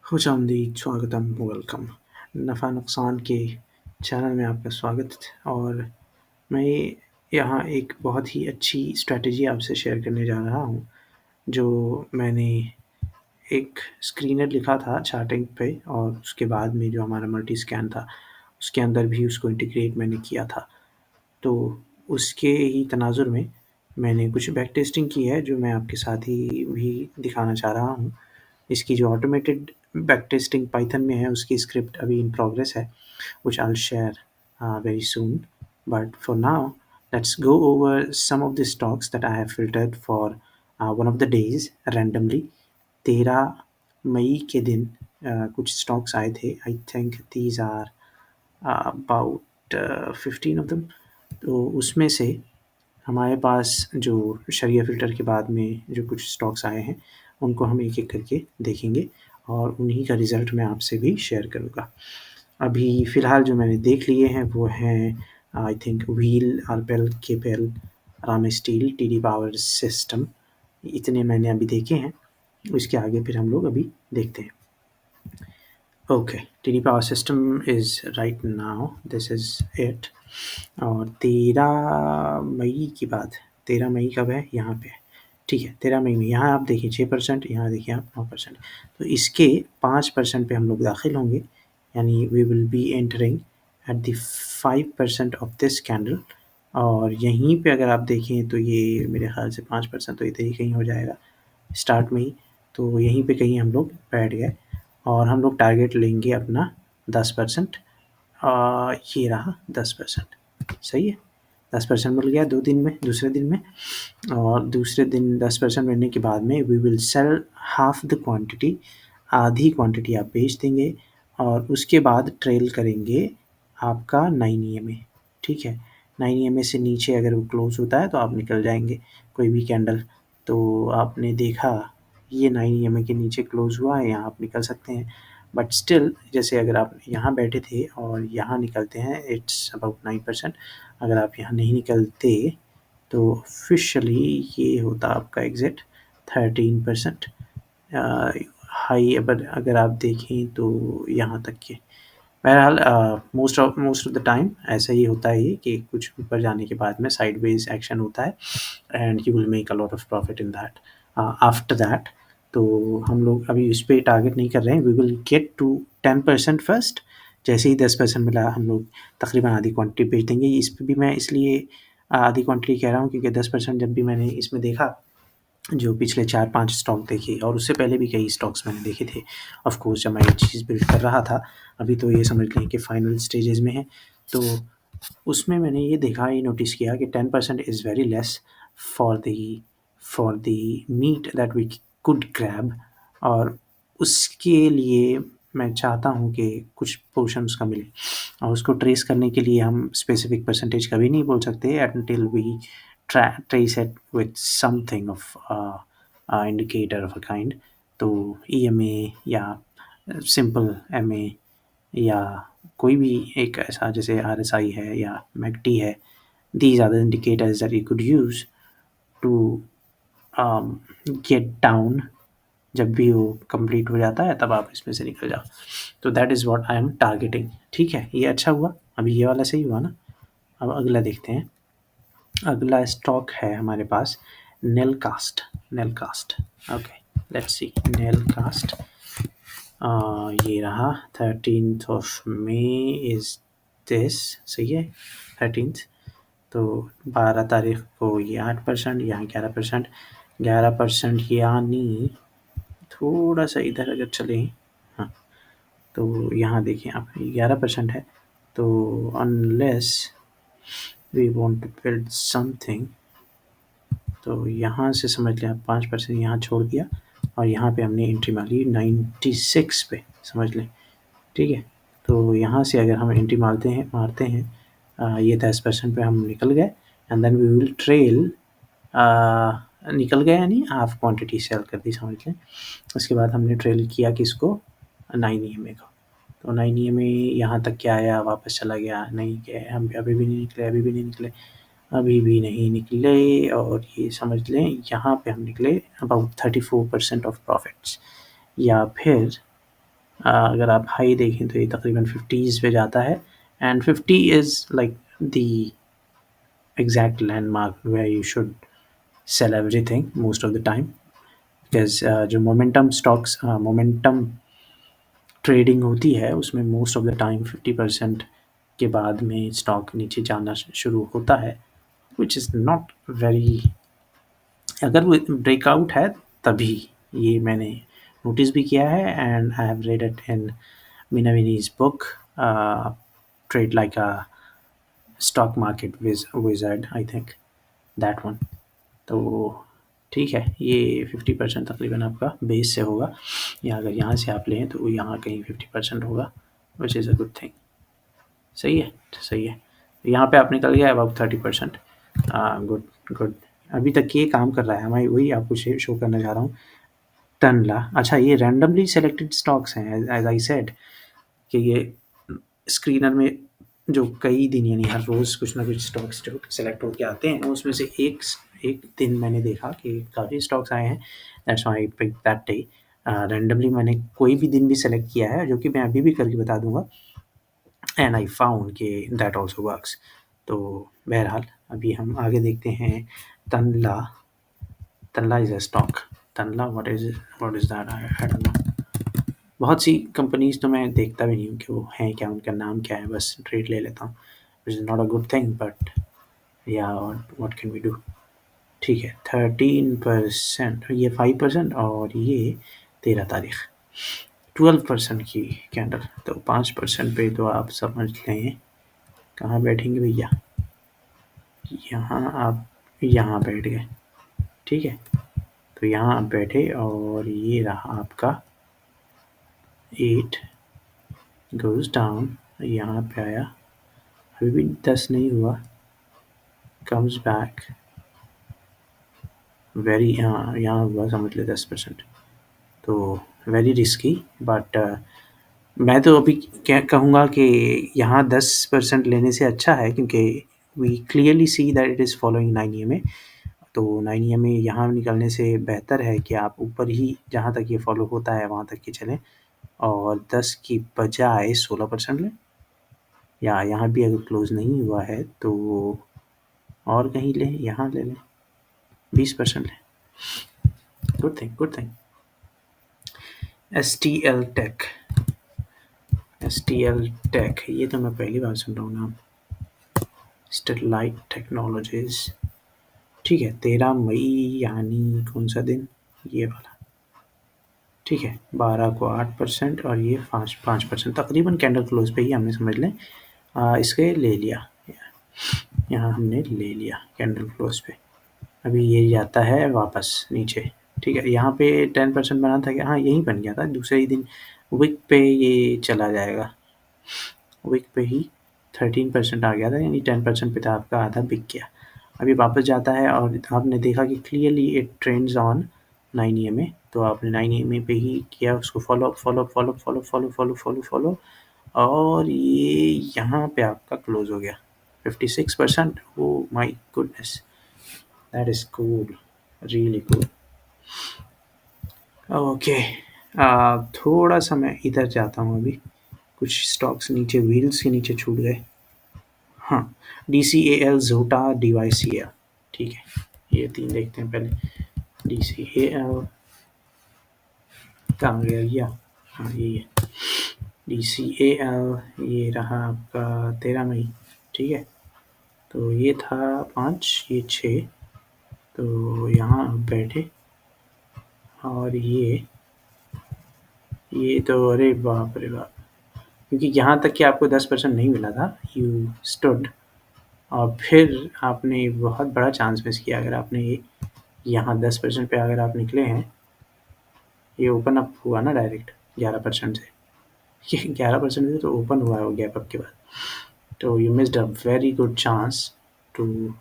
खुशामदीद, स्वागतम, वेलकम। नफ़ा नुकसान के चैनल में आपका स्वागत और मैं यहाँ एक बहुत ही अच्छी स्ट्रैटेजी आपसे शेयर करने जा रहा हूँ, जो मैंने एक स्क्रीनर लिखा था चार्टिंग पे और उसके बाद में जो हमारा मल्टी स्कैन था, उसके अंदर भी उसको इंटीग्रेट मैंने किया था। तो उसके ही तनाज़ुर में मैंने कुछ बैक टेस्टिंग की है, जो मैं आपके साथ ही भी दिखाना चाह रहा हूँ। इसकी जो ऑटोमेटेड बैक टेस्टिंग पाइथन में है, उसकी स्क्रिप्ट अभी इन प्रोग्रेस है, which I'll share very soon. But for now, let's go over some of the stocks that I have filtered for one of the days randomly. 13 मई के दिन कुछ stocks आए थे. I think these are about 15 of them. तो उसमें से हमारे पास जो शरिया फ़िल्टर के बाद में जो कुछ स्टॉक्स आए हैं, उनको हम एक-एक करके देखेंगे और उन्हीं का रिज़ल्ट मैं आपसे भी शेयर करूँगा। अभी फ़िलहाल जो मैंने देख लिए हैं वो हैं आई थिंक व्हील, आरपेल, केपेल, Rama steel, TD power system, इतने मैंने अभी देखे हैं। इसके आगे फिर हम लोग अभी देखते हैं। Okay, TD power system is right now, this is it. और 13 मई की बात, 13 मई कब है? यहाँ पे है, ठीक है। 13 मई में यहाँ आप देखिए 6%, यहाँ देखिए आप 9%। तो इसके 5% पे हम लोग दाखिल होंगे, यानी we will be entering at the 5% of this candle. और यहीं पे अगर आप देखें तो ये मेरे ख्याल से 5% तो इधर ही कहीं हो जाएगा स्टार्ट में ही। तो यहीं पे कहीं हम लोग बैठ गए और हम लोग टारगेट लेंगे अपना 10%। ये रहा 10%, सही है। 10% मिल गया 2 दिन में, दूसरे दिन में। और दूसरे दिन 10% मिलने के बाद में we will sell half the quantity, आधी क्वांटिटी आप बेच देंगे और उसके बाद ट्रेल करेंगे आपका 9 EMA, ठीक है। 9 EMA से नीचे अगर वो क्लोज़ होता है तो आप निकल जाएंगे कोई भी कैंडल। तो आपने देखा ये 9 EMA के नीचे क्लोज़ हुआ है, यहाँ आप निकल सकते हैं। बट स्टिल, जैसे अगर आप यहाँ बैठे थे और यहाँ निकलते हैं, इट्स अबाउट 9%। अगर आप यहाँ नहीं निकलते तो ऑफिशियली ये होता आपका एग्ज़िट 13%। हाई अगर आप देखें तो यहाँ तक के, बहरहाल मोस्ट ऑफ द टाइम ऐसा ही होता है ये कि कुछ ऊपर जाने के बाद में साइडवेज एक्शन होता है and you will make a lot of profit in that after that. तो हम लोग अभी उस पर टारगेट नहीं कर रहे हैं, we will get to 10% first. जैसे ही 10% मिला हम लोग तकरीबन आधी क्वांटिटी बेच देंगे। इस पर भी मैं इसलिए आधी क्वांटिटी कह रहा हूँ क्योंकि 10% जब भी मैंने इसमें देखा, जो पिछले 4-5 स्टॉक देखे और उससे पहले भी कई स्टॉक्स मैंने देखे थे, ऑफ कोर्स जब मैं ये चीज़ बिल्ड कर रहा था। अभी तो ये समझ लें कि फाइनल स्टेजेस में है। तो उसमें मैंने ये देखा, ये नोटिस किया कि 10% is very less for the meat that we could grab. और उसके लिए मैं चाहता हूँ कि कुछ पोर्शन उसका मिले और उसको ट्रेस करने के लिए हम स्पेसिफिक परसेंटेज कभी नहीं बोल सकते until we trace it with something of indicator of a kind। तो EMA या सिंपल MA या कोई भी एक ऐसा जैसे RSI है या MACD है, these are the indicators that you could use to get down। जब भी वो कंप्लीट हो जाता है तब आप इसमें से निकल जाओ। तो that is what I am targeting, ठीक है। ये अच्छा हुआ, अभी ये वाला सही हुआ ना। अब अगला देखते हैं। अगला स्टॉक है हमारे पास Nelcast. Okay, let's see Nelcast. ये रहा 13th of May is this, सही है 13th। तो 12 तारीख को ये 8%, यहाँ 11%, 11% यानी थोड़ा सा इधर अगर चलें, हाँ, तो यहाँ देखिए आप 11% है। तो unless we want to build something, तो यहाँ से समझ लें आप 5% यहाँ छोड़ दिया और यहाँ पे हमने एंट्री मारी 96 पे, समझ लें, ठीक है। तो यहाँ से अगर हम एंट्री मारते हैं ये 10% पे हम निकल गए and then we will trail, निकल गए यानी हाफ क्वांटिटी सेल कर दी, समझ लें। उसके बाद हमने ट्रेल किया किसको? 9 EMA को। तो 9 EMA यहाँ तक क्या आया, वापस चला गया, नहीं कि हम अभी भी नहीं निकले और ये समझ लें यहाँ पे हम निकले अबाउट 34% ऑफ प्रॉफिट्स। या फिर अगर आप हाई देखें तो ये तकरीबन 50s पे जाता है, and 50 is like the exact landmark where you should sell everything most of the time, because जो मोमेंटम ट्रेडिंग होती है उसमें मोस्ट ऑफ द टाइम 50% के बाद में स्टॉक नीचे जाना शुरू होता है, विच इज़ नॉट वेरी, अगर वो ब्रेकआउट है तभी, ये मैंने नोटिस भी किया है, and I have read it in Meena विनी's book, Trade Like a Stock Market Wizard, I think that one. तो ठीक है, ये 50% तकरीबन आपका बेस से होगा, या अगर यहाँ से आप लें तो यहाँ कहीं 50% होगा, which is a good thing. सही है, सही है। यहाँ पे आप निकल गया अबाउट 30%। गुड गुड, अभी तक ये काम कर रहा है। मैं वही आपको शो करना चाह रहा हूँ। तनला, अच्छा ये रैंडमली सेलेक्टेड स्टॉक्स हैं, एज आई सेड कि ये स्क्रीनर में जो कई दिन यानी हर रोज़ कुछ ना कुछ स्टॉक्स जो सेलेक्ट होके आते हैं, उसमें से एक एक दिन मैंने देखा कि काफ़ी स्टॉक्स आए हैं, that's why I pick that day. Randomly मैंने कोई भी दिन भी सेलेक्ट किया है, जो कि मैं अभी भी करके बता दूंगा, एंड आई फाउंड कि दैट ऑल्सो वर्क्स। तो बहरहाल अभी हम आगे देखते हैं। Tanla, Tanla is a stock. Tanla, what is that, I don't know. बहुत सी कंपनीज़ तो मैं देखता भी नहीं हूँ कि वो हैं क्या, उनका नाम क्या है, बस ट्रेड ले लेता हूँ, which is not a good thing, but या व्हाट कैन वी डू। ठीक है, 13%, ये 5% और ये 13 तारीख 12% की कैंडल, तो 5% पे तो आप समझ लें कहाँ बैठेंगे भैया, यहाँ आप यहाँ बैठ गए। ठीक है, तो यहाँ आप बैठे और ये रहा आपका 8 गोज़ डाउन, यहाँ पे आया, अभी भी 10 नहीं हुआ, कम्स बैक वेरी, यहाँ हुआ समझ ले 10%, तो वेरी रिस्की, बट मैं तो अभी क्या कहूँगा कि यहाँ 10% लेने से अच्छा है, क्योंकि we clearly see that it is following 9 EMA, तो 9 EMA यहाँ निकलने से बेहतर है कि आप ऊपर ही जहाँ तक ये फॉलो होता है वहाँ तक ही चलें, और 10 की बजाय 16% लें, या यहाँ भी अगर क्लोज नहीं हुआ है तो और कहीं लें, यहाँ ले लें, 20% लें। Good thing, good thing. STL take, STL take, ये तो मैं पहली बार सुन रहा हूँ नाम। स्टरलाइट टेक्नोलॉजीज, ठीक है, 13 मई यानी कौन सा दिन, ये वाला। ठीक है, 12 को 8% और ये 5% तकरीबन कैंडल क्लोज पे ही हमने समझ लें इसके ले लिया, यहाँ हमने ले लिया कैंडल क्लोज पे। अभी ये जाता है वापस नीचे। ठीक है, यहाँ पे 10% बना था कि हाँ यही बन गया था, दूसरे ही दिन विक पे ये चला जाएगा, विक पे ही 13% आ गया था, यानी 10% पे था आपका, आधा बिक गया। अभी वापस जाता है और आपने देखा कि clearly it trends on 9 EMA, तो आपने 9 EMA पे ही किया उसको follow follow follow follow follow follow follow follow, और ये यहाँ पे आपका क्लोज हो गया 56%। Oh my goodness, that is cool, really cool. Okay, थोड़ा सा मैं इधर जाता हूँ, अभी कुछ स्टॉक्स नीचे व्हील्स के नीचे छूट गए। हाँ, DCAL, जोटा, DYCL, ठीक है, ये 3 देखते हैं पहले। DCAL कहाँ गया ये, हाँ ये है DCAL, ये रहा आपका 13 मई। ठीक है, तो ये था 5, ये 6, तो यहाँ आप बैठे, और ये तो अरे बाप रे बाप, क्योंकि यहाँ तक कि आपको 10% नहीं मिला था, यू स्टूड, और फिर आपने बहुत बड़ा चांस मिस किया। अगर आपने ये यहाँ 10% पे अगर आप निकले हैं, ये ओपन अप हुआ ना डायरेक्ट 11% से, ये 11% से तो ओपन हुआ है वो गैप अप के बाद, तो you missed a very good chance to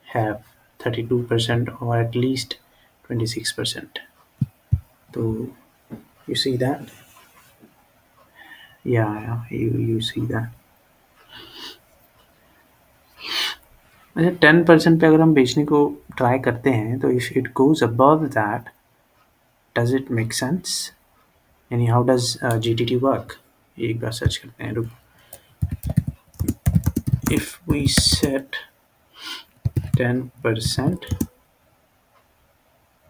have 32% or at least 26%. तो you see that, yeah, you see that. अच्छा, 10% पे अगर हम बेचने को ट्राई करते हैं, तो if it goes above that, does it make sense? यानी हाउ डज GTT वर्क, एक बार सर्च करते हैं। रुक, if we set 10%,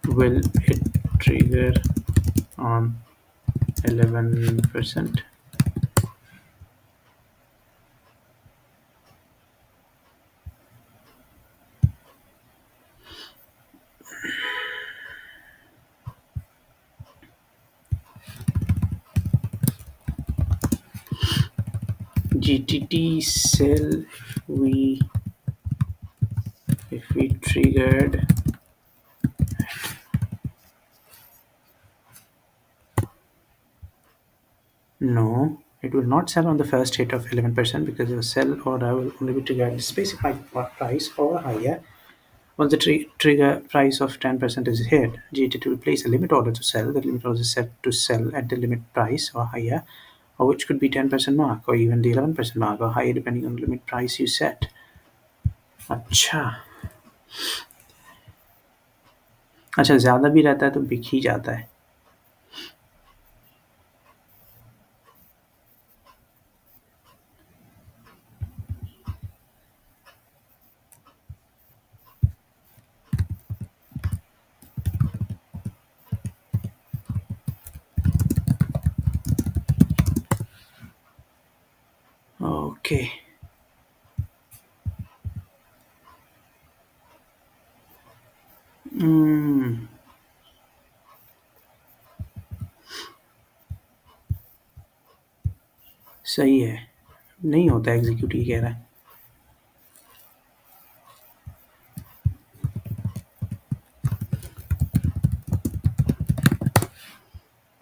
will it trigger on 11%? GTT cell, if we triggered, no, it will not sell on the first hit of 11% because the sell order will only be triggered at specified price or higher. Once the trigger price of 10% is hit, GTT will place a limit order to sell. The limit order is set to sell at the limit price or higher, or which could be 10% mark or even the 11% mark or higher depending on the limit price you set. अच्छा अच्छा, ज़्यादा भी रहता है तो बिक ही जाता है। ओके, सही है, नहीं होता एग्जीक्यूट, ही कह रहा है।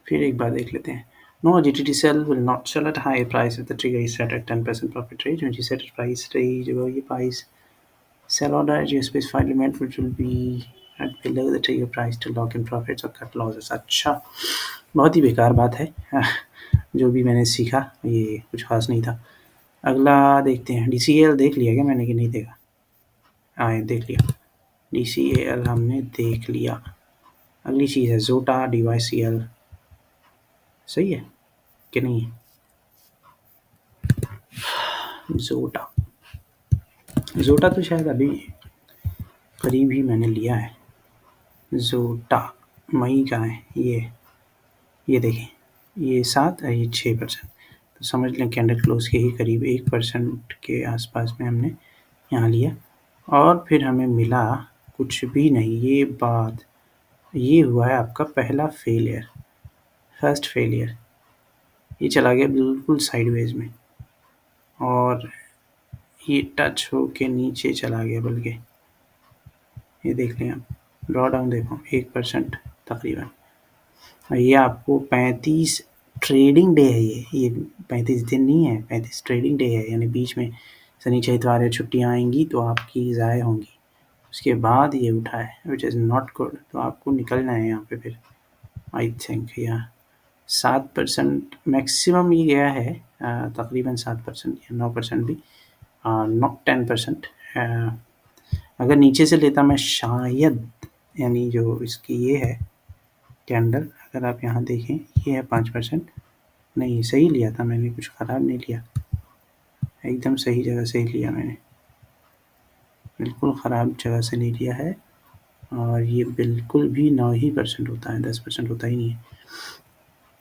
फिर एक बार देख लेते हैं। No, GTT cell will not sell at higher price if the trigger is set at 10% profit rate. When you set a price range above your price sell order at your specified limit, which will be at below the trigger price to lock in profits or cut losses. अच्छा, बहुत ही बेकार बात है। जो भी मैंने सीखा ये कुछ खास नहीं था। अगला देखते हैं। DCAL देख लिया क्या मैंने कि नहीं देखा? हाँ, देख लिया। DCAL हमने देख लिया। अगली चीज़ है जोटा DYCL, सही है कि नहीं है? जोटा तो शायद अभी करीब ही मैंने लिया है। जोटा मई का है ये देखें, ये 7 और ये 6%, तो समझ लें कैंडल क्लोज के ही करीब 1% के आसपास में हमने यहाँ लिया और फिर हमें मिला कुछ भी नहीं। ये हुआ है आपका पहला फेलियर, फर्स्ट फेलियर। ये चला गया बिल्कुल साइडवेज में और ये टच हो के नीचे चला गया, बल्कि ये देख लें आप, ड्रॉ डाउन देखो 1% तकरीबन। ये आपको 35 ट्रेडिंग डे है, ये 35 दिन नहीं है, 35 ट्रेडिंग डे है, यानी बीच में शनिचर इतवार या छुट्टियाँ आएंगी तो आपकी ज़ाय होंगी। उसके बाद ये उठा है, विच इज़ नॉट गुड, तो आपको निकलना है यहाँ पे फिर। आई थिंक या 7% मैक्सिमम ये गया है, तकरीबन 7% या 9% भी, नॉट 10%। अगर नीचे से लेता मैं शायद, यानी जो इसकी ये है कैंडल, अगर आप यहाँ देखें ये है 5%, नहीं सही लिया था मैंने, कुछ ख़राब नहीं लिया, एकदम सही जगह से ही लिया मैंने, बिल्कुल ख़राब जगह से नहीं लिया है। और ये बिल्कुल भी 9% होता है, 10% होता ही नहीं है।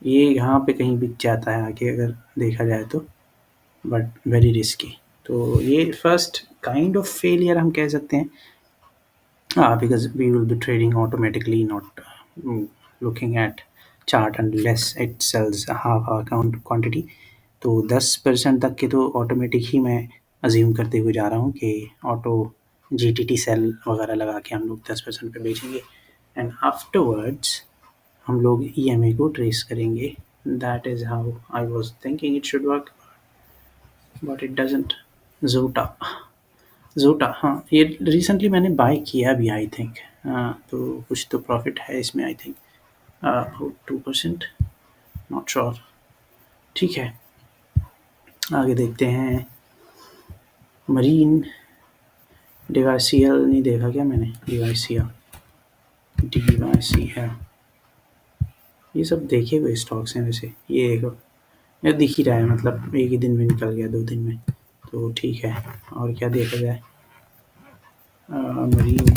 ये यहाँ पे कहीं बिक जाता है आगे अगर देखा जाए तो, बट वेरी रिस्की। तो ये फर्स्ट काइंड ऑफ फेलियर हम कह सकते हैं, because we will be trading automatically, not looking at chart unless it sells half our quantity. तो 10% तक के तो ऑटोमेटिक ही मैं अज्यूम करते हुए जा रहा हूँ कि ऑटो GTT सेल वगैरह लगा के हम लोग 10% पे बेचेंगे एंड आफ्टरवर्ड्स हम लोग EMA को ट्रेस करेंगे। That is how I was thinking it should work, but it doesn't. जोटा हाँ, ये रिसेंटली मैंने बाय किया भी आई थिंक, तो कुछ तो प्रॉफिट है इसमें आई थिंक, 2%, नॉट श्योर। ठीक है, आगे देखते हैं। मरीन DYCL नहीं देखा क्या मैंने? DYCL ये सब देखे हुए स्टॉक्स हैं वैसे। ये देखो, ये दिख ही रहा है, मतलब एक ही दिन में निकल गया, 2 दिन में, तो ठीक है। और क्या देखा जाए? मरीन,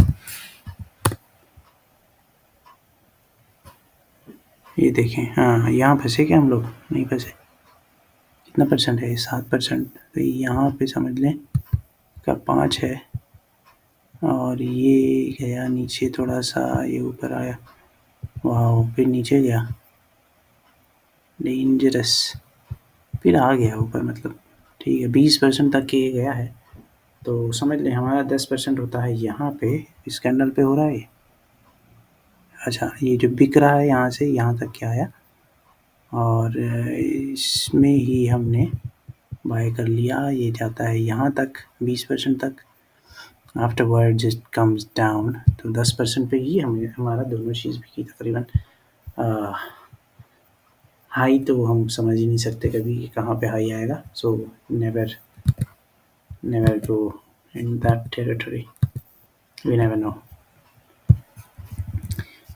ये देखें। हाँ, यहाँ फंसे क्या हम लोग? नहीं फंसे। कितना परसेंट है? 7%। तो यहाँ पे समझ लें का 5 है, और ये गया नीचे थोड़ा सा, ये ऊपर आया, वाह, फिर नीचे गया, डेंजरस, फिर आ गया ऊपर, मतलब ठीक है। 20% तक ये गया है, तो समझ लें हमारा 10% होता है यहाँ पे, इस कैंडल पे हो रहा है ये। अच्छा, ये जो बिक रहा है यहाँ से यहाँ तक क्या आया, और इसमें ही हमने बाय कर लिया। ये जाता है यहाँ तक 20% तक, आफ्टरवर्ड्स इट कम्स डाउन। तो 10% पे ही हमें हमारा दोनों चीज़ बिकी तकरीबन। हाई तो हम समझ ही नहीं सकते कभी कहाँ पे हाई आएगा, so never go in that territory, we never know.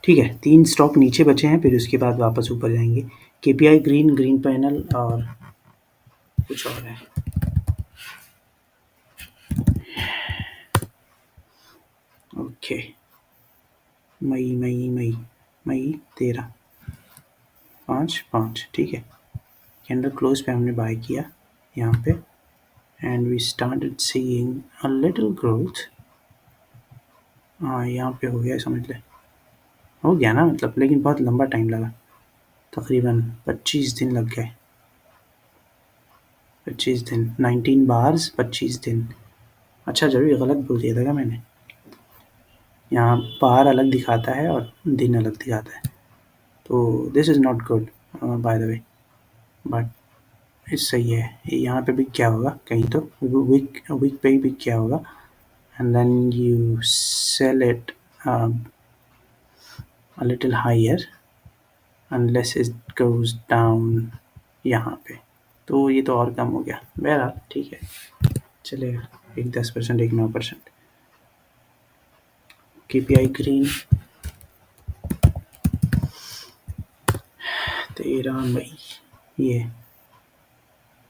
ठीक है, 3 स्टॉक नीचे बचे हैं, फिर उसके बाद वापस ऊपर जाएंगे। केपीआई ग्रीन, ग्रीन पैनल और कुछ और है। ओके, मई 13, 5, ठीक है। कैंडल क्लोज पे हमने बाय किया यहाँ पे, and we started seeing a little growth. हाँ, यहाँ पे हो गया, समझ ले, हो गया ना, मतलब, लेकिन बहुत लंबा टाइम लगा, तकरीबन 25 दिन लग गए। 25 दिन, 19 बार्स, 25 दिन। अच्छा, जब ये गलत बोल दिया था क्या मैंने? यहाँ बार अलग दिखाता है और दिन अलग दिखाता है, तो this is not good by the way, but सही है। यहाँ पे भी क्या होगा कहीं, तो वीक पे भी क्या होगा, and then you sell it a little higher unless it goes down यहाँ पे, तो ये तो और कम हो गया। बहरहाल ठीक है, चलेगा। एक 10%, एक 9%। केपीआई ग्रीन 13 मई, ये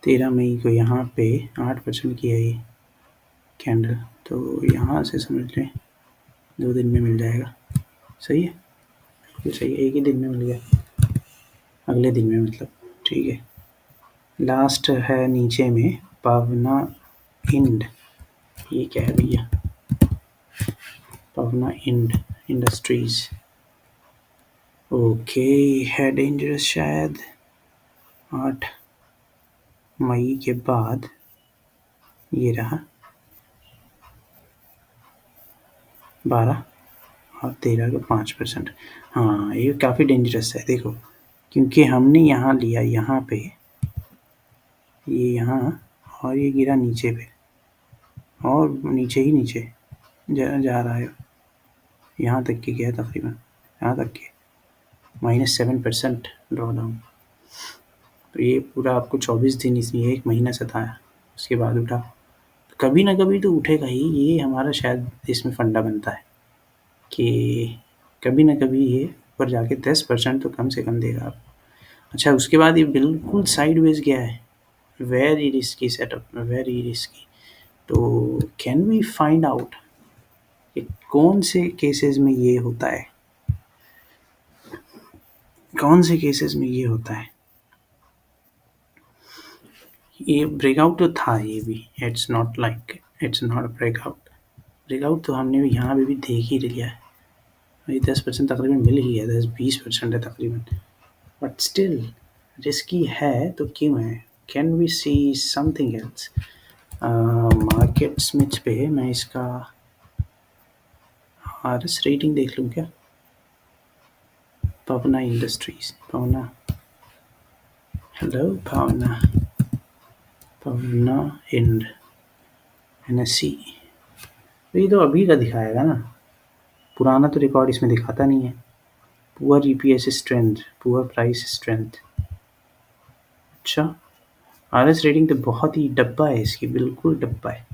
13 मई को यहाँ पे 8% की है ये कैंडल, तो यहाँ से समझ लें 2 दिन में मिल जाएगा। सही है, बिल्कुल सही है, एक ही दिन में मिल गया, अगले दिन में मतलब, ठीक है। लास्ट है नीचे में पवना इंड, ये क्या है भैया? पवना इंडस्ट्रीज, ओके, है डेंजरस शायद। 8 मई के बाद ये रहा 12 और 13 का 5%। हाँ, ये काफ़ी डेंजरस है, देखो, क्योंकि हमने यहाँ लिया, यहाँ पे, ये यहाँ, और ये गिरा नीचे पे, और नीचे ही नीचे जा रहा है, यहाँ तक के गया तकरीबन, यहाँ तक के -7% ड्रॉ डाउन। तो ये पूरा आपको 24 दिन, इसलिए 1 महीना सताया, उसके बाद उठा। कभी ना कभी तो उठेगा ही, ये हमारा शायद इसमें फंडा बनता है कि कभी ना कभी ये ऊपर जाके 10% तो कम से कम देगा आपको। अच्छा, उसके बाद ये बिल्कुल साइडवेज गया है, very risky setup, very risky. तो कैन वी फाइंड आउट कि कौन से केसेस में ये होता है, कौन से केसेस में ये होता है? ये ब्रेकआउट तो था, ये भी, it's not like it's not breakout. Breakout तो हमने भी यहाँ पे भी देख ही लिया है, ये 10% तकरीबन मिल ही गया, 10-20% है तकरीबन, बट स्टिल रिस्की है, तो क्यों है? Can we see something else? MarketSmith पे मैं इसका आरएस रेटिंग देख लूँ क्या? पवना इंडस्ट्रीज, पवना, हेलो पवना, पवना इंड, एनएससी, ये तो अभी का दिखाएगा ना, पुराना तो रिकॉर्ड इसमें दिखाता नहीं है। Poor EPS strength, poor price strength. अच्छा, आरएस रेटिंग तो बहुत ही डब्बा है इसकी, बिल्कुल डब्बा है।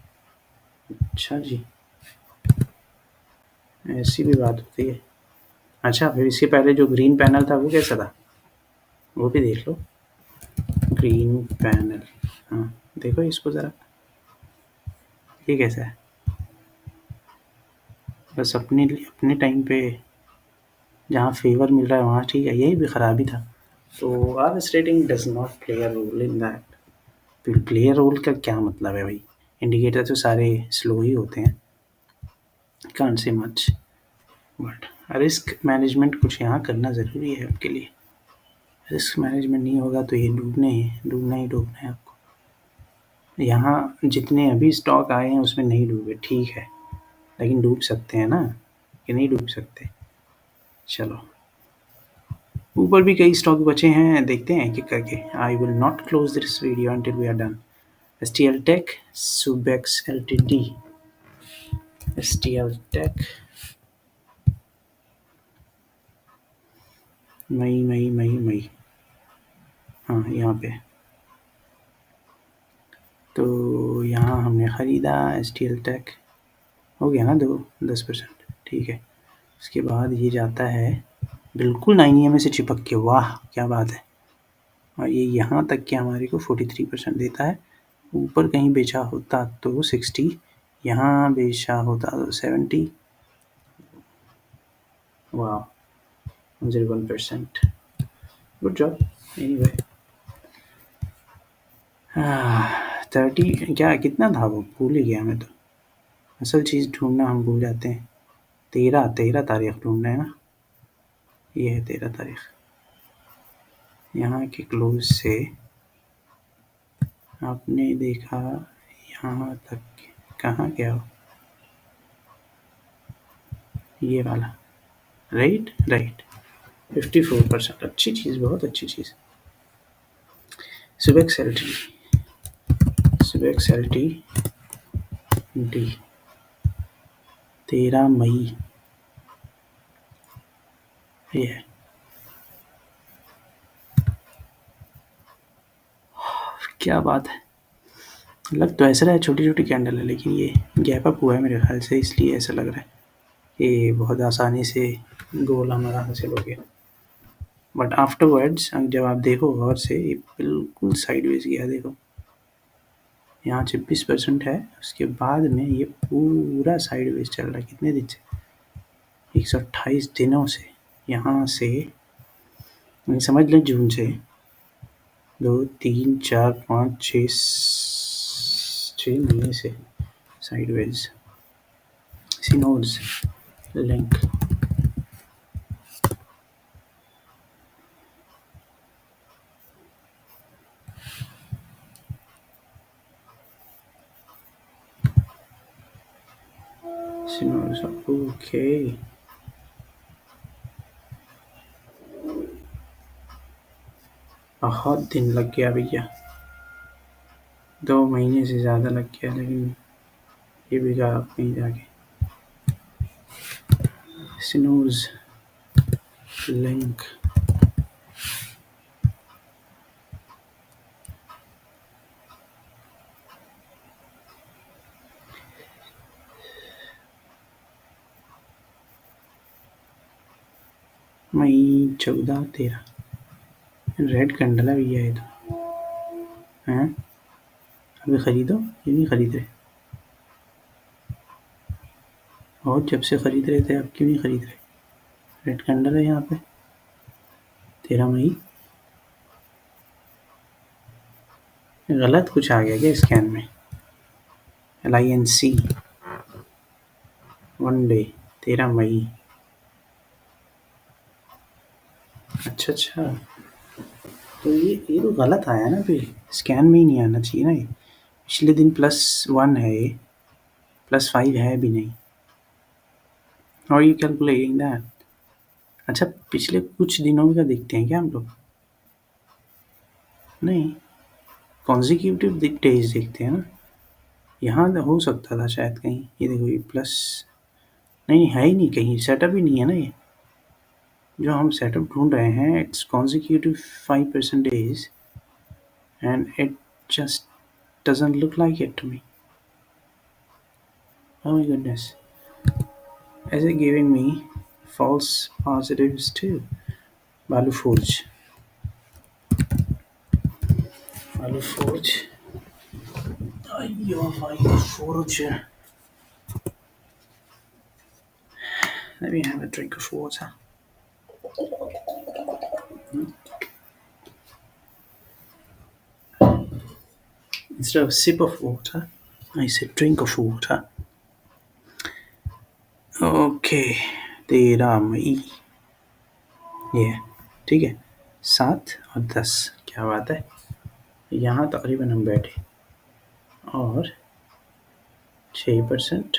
अच्छा जी, ऐसी भी बात होती है। अच्छा, फिर इसके पहले जो ग्रीन पैनल था वो कैसा था? वो भी देख लो। ग्रीन पैनल, हाँ देखो इसको ज़रा, ये कैसा है? बस अपने अपने टाइम पे जहाँ फेवर मिल रहा है वहाँ ठीक है, यही भी खराबी था। तो R rating does not play a role in that. Play a role का क्या मतलब है भाई? इंडिकेटर तो सारे स्लो ही होते हैं, can't say much. But risk management कुछ यहाँ करना ज़रूरी है आपके लिए। रिस्क मैनेजमेंट नहीं होगा तो ये डूबना ही डूबना है आपको। यहाँ जितने अभी स्टॉक आए हैं उसमें नहीं डूबे, ठीक है, लेकिन डूब सकते हैं ना, कि नहीं डूब सकते? चलो, ऊपर भी कई स्टॉक बचे हैं, देखते हैं एक-एक करके। I will not close this video until we are done. STL Tech, Subex Ltd, STL Tech, मई, हाँ यहाँ पे। तो यहाँ हमने ख़रीदा STL Tech, हो गया ना 10%, ठीक है। उसके बाद ये जाता है बिल्कुल 9 EMA से चिपक के, वाह क्या बात है। और ये यहाँ तक के हमारे को 43% देता है। ऊपर कहीं बेचा होता तो 60, यहाँ बेचा होता तो 70, वाह 1%। Good job anyway. 30 क्या कितना था वो, भूल ही गया मैं तो। असल चीज़ ढूंढना हम भूल जाते हैं। 13 तारीख ढूंढना है ना, ये है 13 तारीख। यहाँ के क्लोज से आपने देखा यहाँ तक, कहाँ गया हो? ये वाला, राइट राइट, 54%, अच्छी चीज़, बहुत अच्छी चीज़। सुबेक्स एल टी डी 13 मई, ये है। क्या बात है, लग तो ऐसा रहा है छोटी छोटी कैंडल है, लेकिन ये गैप अप हुआ है मेरे ख्याल से, इसलिए ऐसा लग रहा है कि बहुत आसानी से गोल हमारा हासिल हो गया। बट आफ्टरवर्ड्स जब आप देखो गौर से, ये बिल्कुल साइडवेज गया, देखो यहाँ 26% है, उसके बाद में ये पूरा साइडवेज चल रहा है। कितने दिन से? 128 दिनों से, यहाँ से समझ लें जून से, 2, 3, 4, 5, 6 महीने से साइडवेज। सिनोड्स लिंक, सिनोड्स, ओके। बहुत दिन लग गया भैया, 2 महीने से ज़्यादा लग गया, लेकिन ये भी गया कहीं जाके। सिनोज लिंक, मई 14-13, रेड कैंडल है भैया ये तो। हैं अभी खरीदो, ये नहीं खरीद रहे? और जब से खरीद रहे थे, अब क्यों नहीं खरीद रहे? रेड कैंडल है यहाँ पे, 13 मई। गलत कुछ आ गया क्या स्कैन में? LINC 1 डे 13 मई, अच्छा, तो ये तो गलत आया ना, फिर स्कैन में ही नहीं आना चाहिए ना ये। पिछले दिन +1 है ये, +5 है भी नहीं। और यू कैलकुलेटिंग दैट? अच्छा, पिछले कुछ दिनों का देखते हैं क्या हम लोग? नहीं, कॉन्जिक्यूटिव डेज देखते हैं ना। यहाँ हो सकता था शायद कहीं, ये देखो ये प्लस, नहीं है ही नहीं कहीं, सेटअप ही नहीं है ना ये। जो हम सेटअप ढूंढ रहे हैं, it's consecutive 5% days and it just doesn't look like it to me. Oh my goodness. Is it giving me false positives too? Balu Forge. I'll forge. I'll forge. Let me have a drink of water. Instead of sip of water, I said drink of water. Okay 13 मई ये ठीक है 7 और 10 क्या बात है यहाँ तकरीबन हम बैठे और 6%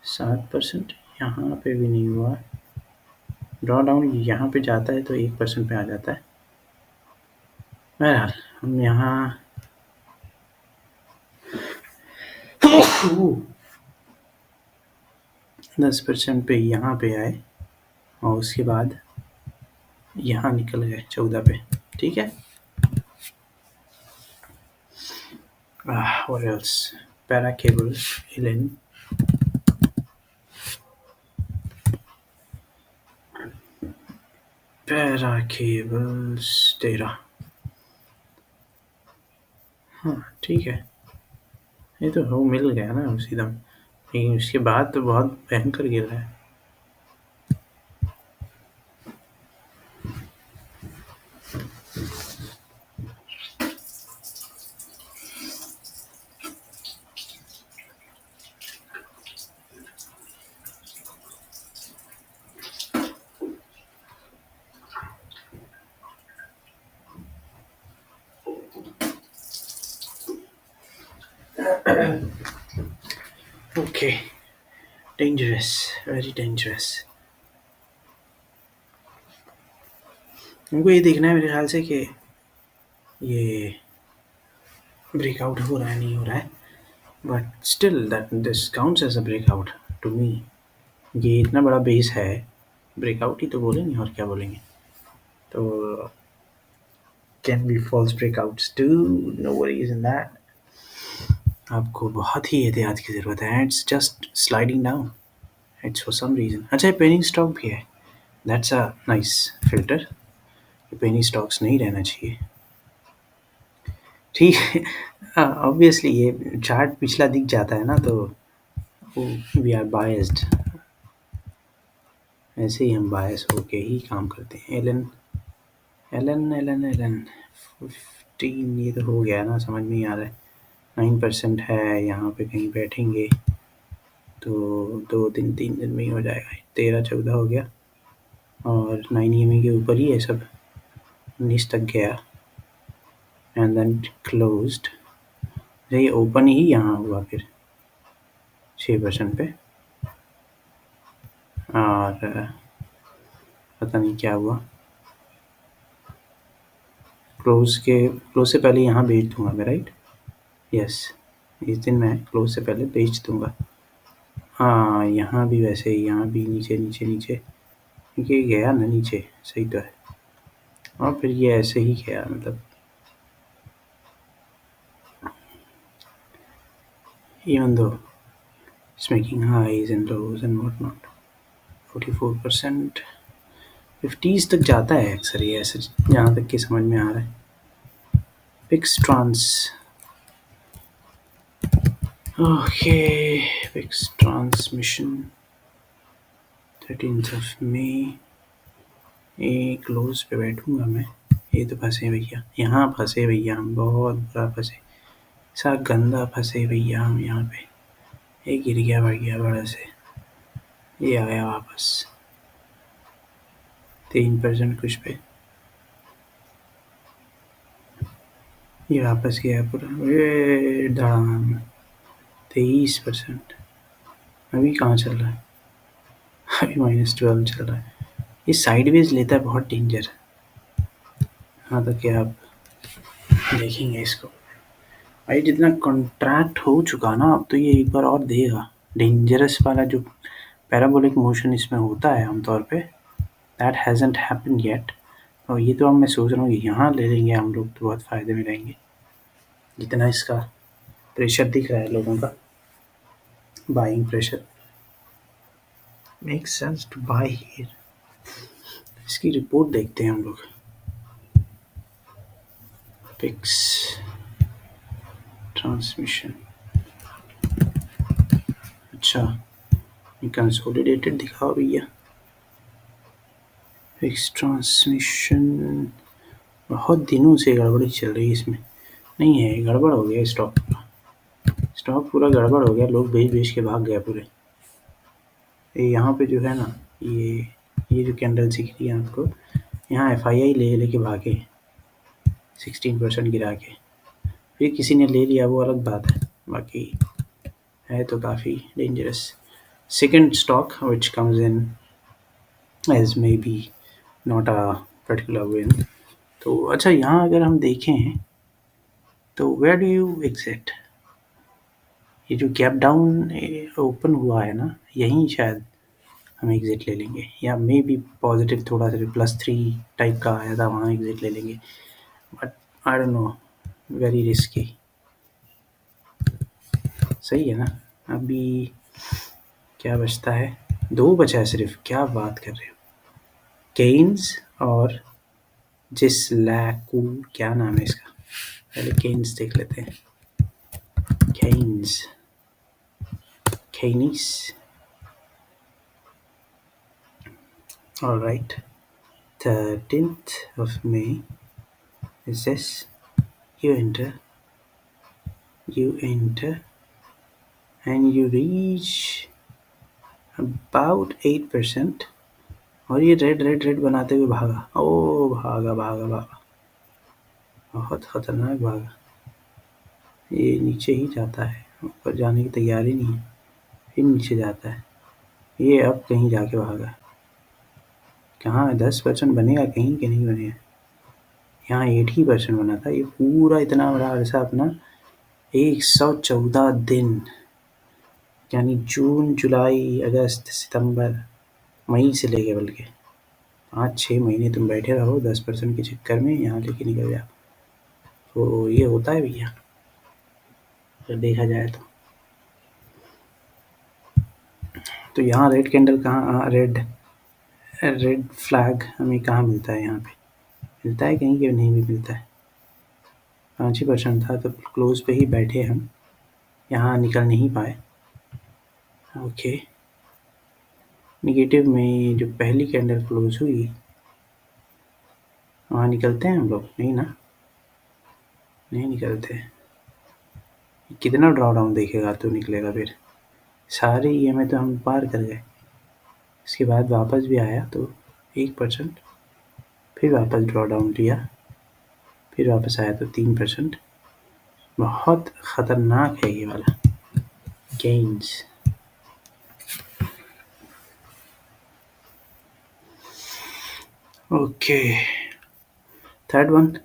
7% यहाँ पे भी नहीं हुआ ड्रॉ डाउन यहाँ पे जाता है तो 1% पे आ जाता है बहरहाल हम यहाँ 10% पे यहाँ पे आए और उसके बाद यहाँ निकल गए 14 पे ठीक है what else para cable 11 para cables 13 हाँ ठीक है ये तो हो मिल गया ना उसी दम लेकिन उसके बाद तो बहुत भयंकर गिर रहा है ओके डेंजरस वेरी डेंजरस हमको ये देखना है मेरे ख्याल से कि ये ब्रेकआउट हो रहा है नहीं हो रहा है but still that this counts as a breakout to me ये इतना बड़ा बेस है ब्रेकआउट ही तो बोलेंगे और क्या बोलेंगे तो can be false breakouts to no worries in that आपको बहुत ही एहतियात की ज़रूरत है it's just sliding down it's for some reason अच्छा पेनिंग स्टॉक भी है that's a nice filter penny stocks नहीं रहना चाहिए ठीक है ऑब्वियसली ये चार्ट पिछला दिख जाता है ना तो वी आर बायस्ड ऐसे ही हम बायस होके ही काम करते हैं एलन एलन एलन एलन 15 ये तो हो गया ना समझ में ही आ रहा है 9% है यहाँ पे कहीं बैठेंगे तो 2 दिन 3 दिन में ही हो जाएगा 13-14 हो गया और 9 EMA के ऊपर ही है सब 19 तक गया एंड देन क्लोज्ड ये ओपन ही यहाँ हुआ फिर 6% पे और पता नहीं क्या हुआ क्लोज से पहले यहाँ बेच दूंगा मैं राइट यस इस दिन मैं क्लोज से पहले बेच दूंगा हाँ यहाँ भी वैसे ही यहाँ भी नीचे नीचे नीचे क्योंकि ये गया ना नीचे सही तो है और फिर ये ऐसे ही गया मतलब even though it's making highs and lows and whatnot 44% 50s तक जाता है अक्सर ये ऐसे जहाँ तक कि समझ में आ रहा है PIX trans okay PIX transmission 13th of May ये क्लोज पे बैठूंगा मैं ये तो फंसे भैया यहाँ फंसे भैया हम बहुत बुरा फंसे सा गंदा फंसे भैया हम यहाँ पे ये गिर गया बढ़ गया बड़ा से ये आया वापस 3% कुछ पे ये वापस गया पूरा ये धड़ाम 23% अभी कहाँ चल रहा है अभी -12 चल रहा है ये साइडवेज लेता है बहुत डेंजर हाँ तो क्या आप देखेंगे इसको भाई जितना कॉन्ट्रैक्ट हो चुका ना अब तो ये एक बार और देगा डेंजरस वाला जो पैराबोलिक मोशन इसमें होता है आमतौर पे दैट हैजंट हैपेंड येट और ये तो अब मैं सोच रहा हूँ कि यहाँ ले लेंगे हम लोग तो बहुत फ़ायदे में रहेंगे जितना इसका प्रेशर दिख रहा है लोगों का buying pressure make sense to buy here इसकी रिपोर्ट देखते हैं हम लोग पिक्स ट्रांसमिशन, अच्छा कंसोलिडेटेड दिखाओ भैया। फिक्स ट्रांसमिशन बहुत दिनों से गड़बड़ी चल रही है इसमें, नहीं है गड़बड़ हो गया स्टॉक पूरा गड़बड़ हो गया, लोग बेच के भाग गया पूरे। ये यहाँ पे जो है ना, ये जो कैंडल दिख रही है आपको, यहाँ FII लेके भागे 16% गिरा के, फिर किसी ने ले लिया वो अलग बात है, बाकी है तो काफ़ी dangerous. Second stock which comes in as may be not a particular win. तो अच्छा यहाँ अगर हम देखें तो वेयर डू यू एग्जिट, ये जो गैप डाउन ओपन हुआ है ना, यहीं शायद हम एग्जिट ले लेंगे, या मे बी पॉजिटिव थोड़ा सा +3 टाइप का आया था, वहाँ एग्जिट ले लेंगे, but I don't no, very risky. सही है ना, अभी क्या बचता है, 2 बचा है सिर्फ, क्या बात कर रहे हो। केन्स और जिस लैकू, क्या नाम है इसका, पहले केन्स देख लेते हैं। केन्स, केनीस, alright, 13th of May is this, you enter and you reach about 8%, और ये रेड बनाते हुए भागा, ओ भागा, बहुत खतरनाक भागा, ये नीचे ही जाता है, ऊपर जाने की तैयारी नहीं है, फिर नीचे जाता है, ये अब कहीं जाके भागा, कहाँ 10% बनेगा कहीं के नहीं बनेगा, यहाँ 80% बना था, ये पूरा इतना बड़ा अरसा अपना 114 दिन, यानी जून, जुलाई, अगस्त, सितंबर, मई से लेके बल्कि 5-6 महीने तुम बैठे रहो 10% के चक्कर में, यहाँ लेके निकल जाओ, तो ये होता है भैया अगर देखा जाए तो यहाँ रेड कैंडल कहाँ, रेड फ्लैग हमें कहाँ मिलता है, यहाँ पे मिलता है कहीं कि नहीं भी मिलता है, 5% था तो क्लोज पे ही बैठे हम, यहाँ निकल नहीं पाए। ओके, निगेटिव में जो पहली कैंडल क्लोज हुई वहाँ निकलते हैं हम लोग, नहीं ना, नहीं निकलते, कितना ड्रॉ डाउन देखेगा तो निकलेगा, फिर सारे EMA तो हम पार कर गए, इसके बाद वापस भी आया तो 1%, फिर वापस ड्रॉ डाउन लिया, फिर वापस आया तो 3%, बहुत ख़तरनाक है ये वाला गेन्स। ओके, थर्ड वन,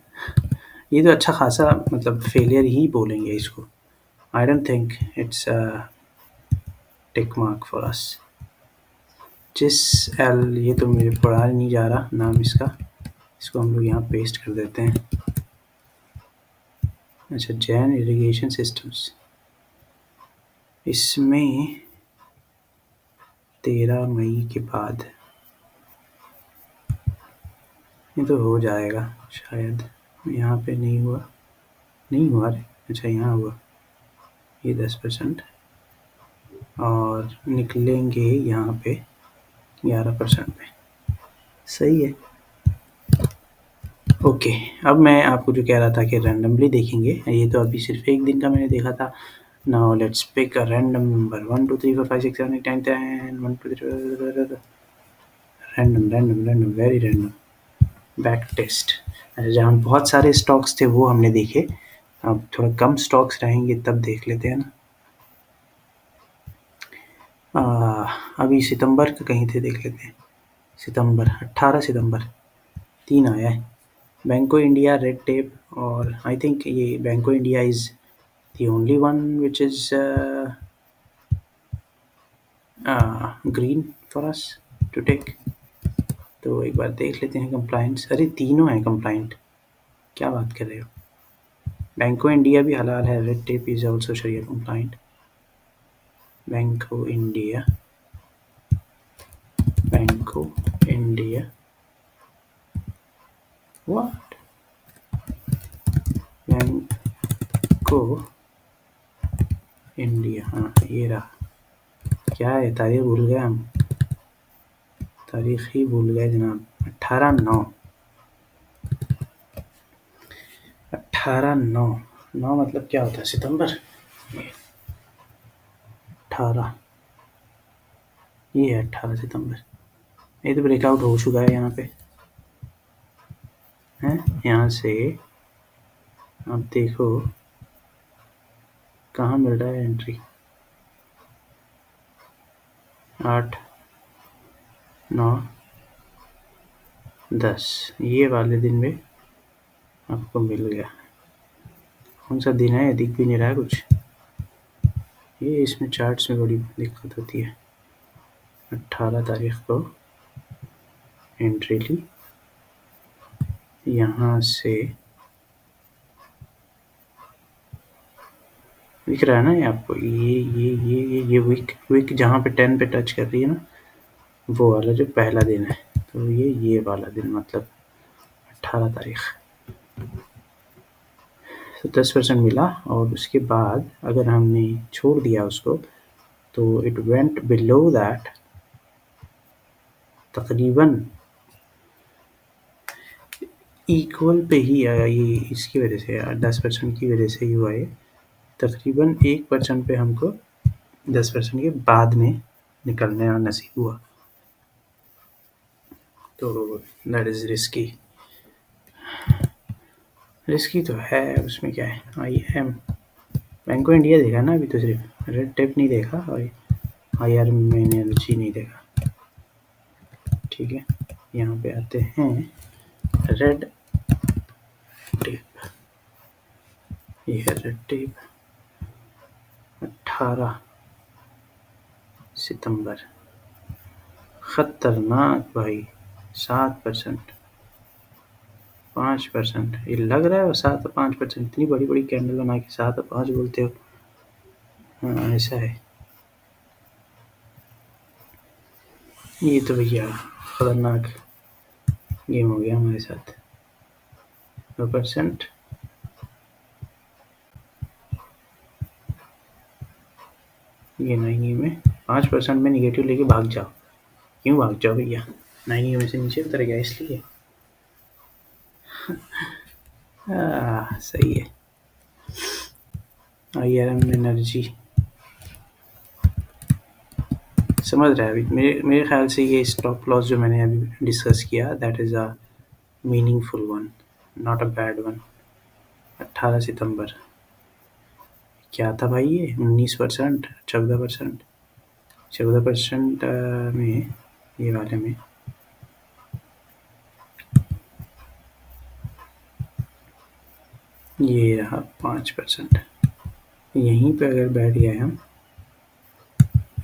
ये तो अच्छा खासा मतलब फेलियर ही बोलेंगे इसको, I don't think it's tick mark for us. जिस एल, ये तो मेरे पढ़ा नहीं जा रहा नाम इसका, इसको हम लोग यहाँ पेस्ट कर देते हैं। अच्छा, जैन इरिगेशन सिस्टम्स, इसमें 13 मई के बाद ये तो हो जाएगा शायद, यहाँ पे नहीं हुआ रे, अच्छा यहाँ हुआ, ये 10% और निकलेंगे यहाँ पे 11% पे, सही है। ओके, अब मैं आपको जो कह रहा था कि रैंडमली देखेंगे, ये तो अभी सिर्फ एक दिन का मैंने देखा था। Now let's pick a random number, 1 2 3 4 5 6 7 8 9 10, 1 2 3, random, very random, backtest. जहाँ बहुत सारे स्टॉक्स थे वो हमने देखे, अब थोड़ा कम स्टॉक्स रहेंगे तब देख लेते हैं ना। अभी सितंबर का कहीं थे, देख लेते हैं, सितंबर 18 सितंबर 3 आया है, बैंको इंडिया, रेड टेप, और आई थिंक ये बैंको India is the only one which is green for us to take। तो एक बार देख लेते हैं कंप्लाइंस, अरे तीनों हैं कंप्लाइंट, क्या बात कर रहे हो, बैंको इंडिया भी हलाल है, रेड टेप इज ऑल्सो शरिया कंप्लाइंट, बैंको इंडिया व्हाट, को इंडिया, हाँ ये रहा। क्या है, तारीख भूल गए हम, तारीख ही भूल गए जनाब। 18/9, 18/9, 9 मतलब क्या होता है, सितंबर। 18, ये है 18 सितंबर। ये तो ब्रेकआउट हो चुका है यहाँ पे, है यहाँ से। अब देखो कहाँ मिल रहा है एंट्री, 8, 9, 10 ये वाले दिन में आपको मिल गया। कौन सा दिन है दिख भी नहीं रहा है कुछ, ये इसमें चार्ट्स में बड़ी दिक्कत होती है। 18 तारीख को एंट्री ली, यहाँ से दिख रहा है ना ये आपको, ये विक जहाँ पे 10 पे टच कर रही है ना, वो वाला जो पहला दिन है। तो ये वाला दिन मतलब 18 तारीख। तो 10% मिला, और उसके बाद अगर हमने छोड़ दिया उसको तो इट वेंट बिलो दैट तकरीबन इक्वल पे ही आया। ये इसकी वजह से 10% की वजह से ही हुआ है। तकरीबन 1% पे हमको 10% के बाद में निकलने का नसीब हुआ। तो दैट इज़ रिस्की। रिस्की तो है, उसमें क्या है। IM बैंक ऑफ इंडिया देखा ना अभी तो, सिर्फ रेड टेप नहीं देखा, और IR मैंने रुचि नहीं देखा। ठीक है, यहाँ पे आते हैं रेड टेप, ये है रेड टेप। 18 सितंबर, खतरनाक भाई। 7%, 5%, ये लग रहा है 7 और 5%। इतनी बड़ी बड़ी कैंडल बना के 7 और 5 बोलते हो। हाँ ऐसा है। ये तो भैया खतरनाक गेम हो गया हमारे साथ। 2%, ये 9 में 5% में निगेटिव लेके भाग जाओ। क्यों भाग जाओ भैया, 9 में से नीचे उतर गया इसलिए। सही है। IRM एनर्जी समझ रहा है अभी। मेरे ख्याल से ये स्टॉप लॉस जो मैंने अभी डिस्कस किया, that is a meaningful one, not a bad one. 18 सितंबर क्या था भाई, ये 19%, 14%, 14% में, ये वाले में ये रहा 5%। यहीं पे अगर बैठ गए हम,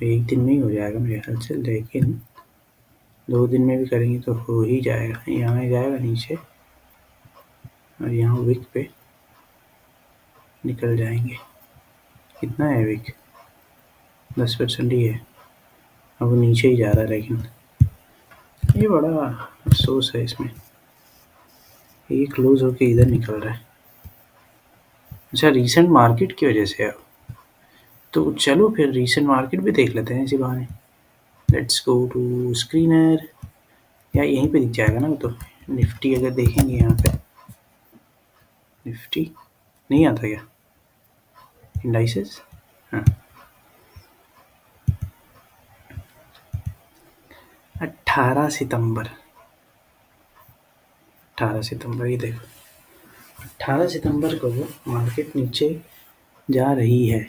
एक दिन में ही हो जाएगा मेरे ख्याल से, लेकिन 2 दिन में भी करेंगे तो हो ही जाएगा। यहाँ जाएगा नीचे, और यहाँ विक पे निकल जाएंगे। कितना है विक, 10% ही है। अब नीचे ही जा रहा है, लेकिन ये बड़ा अफसोस है इसमें, ये क्लोज होके इधर निकल रहा है। अच्छा, रीसेंट मार्केट की वजह से है। तो चलो फिर रीसेंट मार्केट भी देख लेते हैं इसी बहाने। लेट्स गो टू स्क्रीनर, या यहीं पे दिख जाएगा ना वो तो। निफ्टी अगर देखेंगे यहाँ पे, निफ्टी नहीं आता क्या, इंडाइसेस, हाँ 18 सितंबर, 18 सितंबर ये देखो, 18 सितंबर को मार्केट नीचे जा रही है,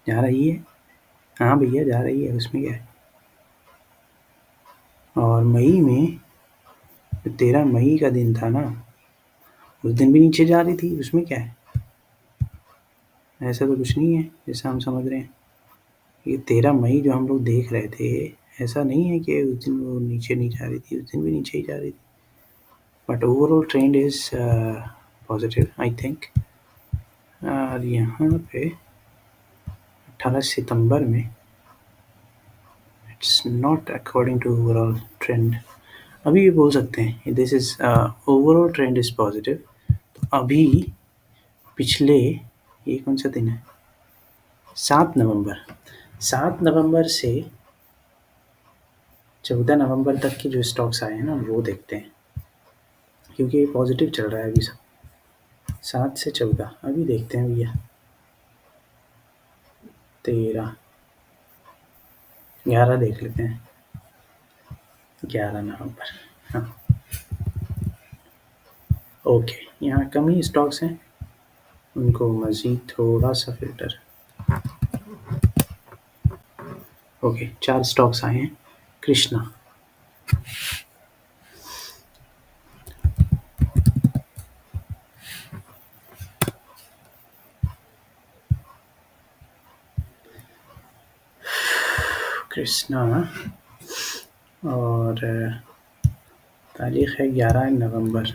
जा रही है, हाँ भैया जा रही है, उसमें क्या है। और मई में, 13 मई का दिन था ना, उस दिन भी नीचे जा रही थी, उसमें क्या है। ऐसा तो कुछ नहीं है जैसा हम समझ रहे हैं। ये 13 मई जो हम लोग देख रहे थे, ऐसा नहीं है कि उस दिन वो नीचे नहीं जा रही थी, उस दिन भी नीचे ही जा रही थी। But overall trend is positive I think. और यहाँ पे 18 सितंबर में it's not according to overall trend. अभी ये बोल सकते हैं this is overall trend is positive. तो अभी पिछले ये कौन सा दिन है 7 नवंबर से 14 नवंबर तक के जो स्टॉक्स आए हैं ना वो देखते हैं, क्योंकि ये पॉजिटिव चल रहा है अभी सब। 7 से 14 अभी देखते हैं भैया। 13 11 देख लेते हैं। 11 नवंबर, हाँ ओके। यहाँ कम ही स्टॉक्स हैं, उनको मज़ीद थोड़ा सा फ़िल्टर। ओके 4 स्टॉक्स आए हैं। कृष्णा, कृष्णा और तारीख है 11 नवंबर।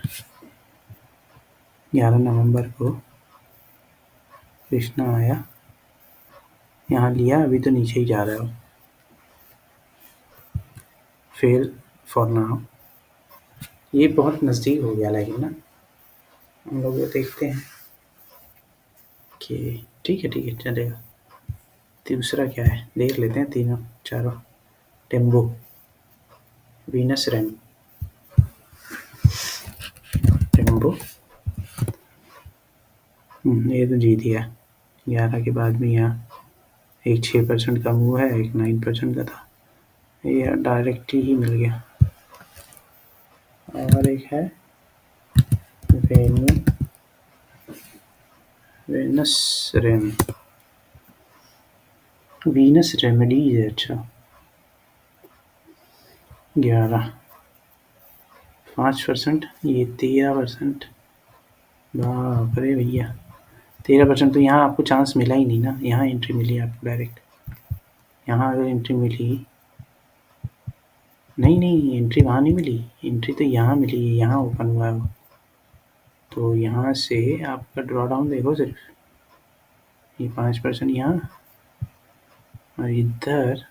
11 नवंबर को कृष्णा आया, यहाँ लिया, अभी तो नीचे ही जा रहा है वो। Fail for now. ये बहुत नज़दीक हो गया लेकिन ना, हम लोग वो देखते हैं कि ठीक है चलेगा। दूसरा क्या है देख लेते हैं, तीनों चारों। टेम्बो, वीनस रैम, टेम्बो ये तो जीत गया। 11 के बाद भी यहाँ एक 6% का मूव है, एक 9% का था, ये डायरेक्ट ही मिल गया। और एक है वेनस रेम, वीनस रेमेडीज है। अच्छा 11 5%, ये 13%। बाप रे भैया 13%। तो यहाँ आपको चांस मिला ही नहीं ना, यहाँ एंट्री मिली आपको डायरेक्ट। यहाँ अगर एंट्री मिली, नहीं एंट्री वहाँ नहीं मिली, एंट्री तो यहाँ मिली है, यहाँ ओपन हुआ है वो। तो यहाँ से आपका ड्रॉ डाउन देखो सिर्फ, ये 5% यहाँ और इधर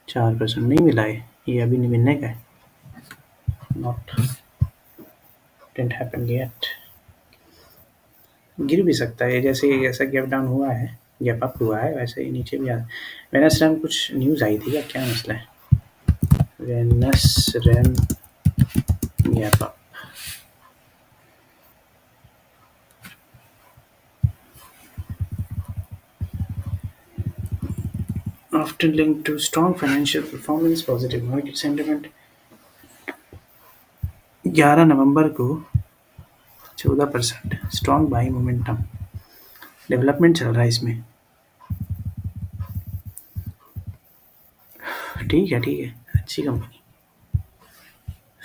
4% नहीं मिला है, ये अभी नहीं मिलने का है। Not didn't happen yet. गिर भी सकता है, जैसा गैप डाउन हुआ है, गैप अप हुआ है, वैसे ही नीचे भी आ। वेनस रैम कुछ न्यूज़ आई थी क्या मसला है? वेनस रैम gap up, often linked to strong financial performance, positive market sentiment। 11 नवंबर को 14%, स्ट्रॉन्ग बाइंग मोमेंटम, डेवलपमेंट चल रहा है इसमें। ठीक है अच्छी company.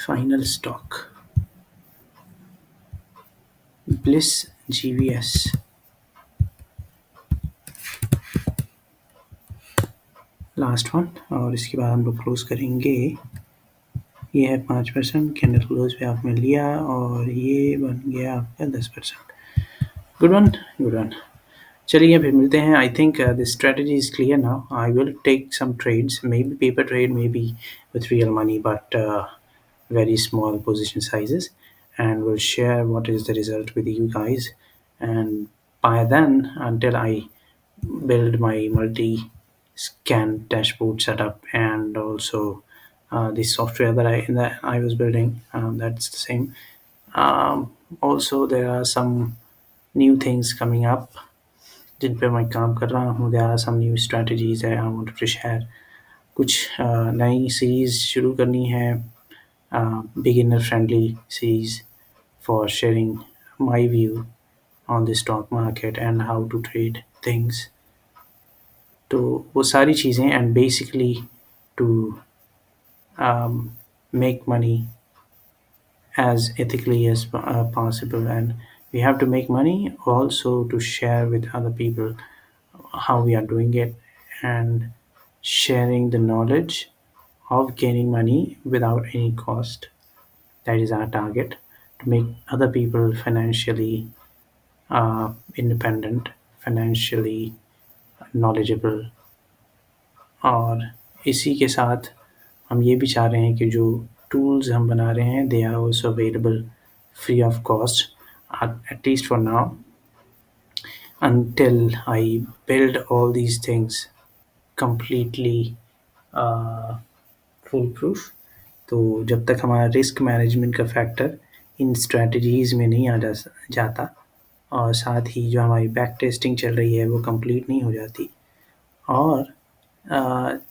Final stock bliss GVS, last one, और इसके बाद हम लोग क्लोज करेंगे। ये है 5%, कैंडल क्लोज पे आपने लिया और ये बन गया आपका 10%। Good one. चलिए फिर मिलते हैं। I think this strategy is clear now. I will take some trades, may be paper trade, may be with real money, but very small position sizes, and will share what is the result with you guys. And by then, until I build my multi-scan dashboard setup, and also the software that I was building, that's the same. Also, there are some new things coming up जिन पे मैं काम कर रहा हूँ। There are some new strategies that I wanted to share. कुछ नई series शुरू करनी है, beginner friendly series for sharing my view on the stock market and how to trade things. तो वो सारी चीज़ें, and basically to make money as ethically as possible, and we have to make money also to share with other people how we are doing it, and sharing the knowledge of gaining money without any cost. That is our target, to make other people financially independent, financially knowledgeable। और इसी के साथ हम ये भी चाह रहे हैं कि जो टूल्स हम बना रहे हैं, they are also available free of cost, at least for now, until I build all these things completely uh, foolproof. तो जब तक हमारा रिस्क मैनेजमेंट का फैक्टर इन स्ट्रैटेजीज़ में नहीं आ जाता और साथ ही जो हमारी बैक टेस्टिंग चल रही है वो कंप्लीट नहीं हो जाती और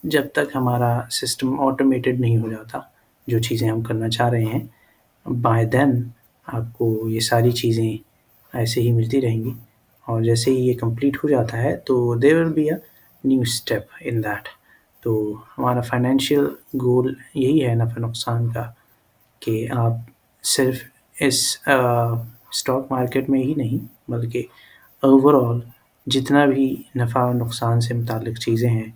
जब तक हमारा सिस्टम ऑटोमेटेड नहीं हो जाता जो चीज़ें हम करना चाह रहे हैं, बाय देन आपको ये सारी चीज़ें ऐसे ही मिलती रहेंगी और जैसे ही ये कंप्लीट हो जाता है तो there will be a new step in that. तो हमारा फाइनेंशियल गोल यही है नफ़ा नुकसान का कि आप सिर्फ इस स्टॉक मार्केट में ही नहीं बल्कि ओवरऑल जितना भी नफ़ा और नुकसान से मुतालिक चीज़ें हैं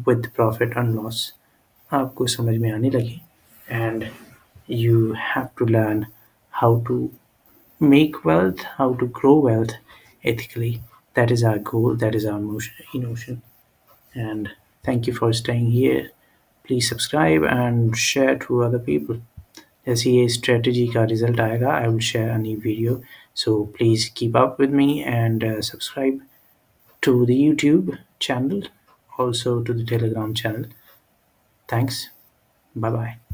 विद प्रॉफिट एंड लॉस आपको समझ में आने लगी and you have to learn how to make wealth, how to grow wealth ethically. That is our goal, that is our emotion. And thank you for staying here. Please subscribe and share to other people. जैसे ये strategy का result आएगा, I will share a new video. So please keep up with me and subscribe to the YouTube channel, also to the Telegram channel. Thanks. Bye bye.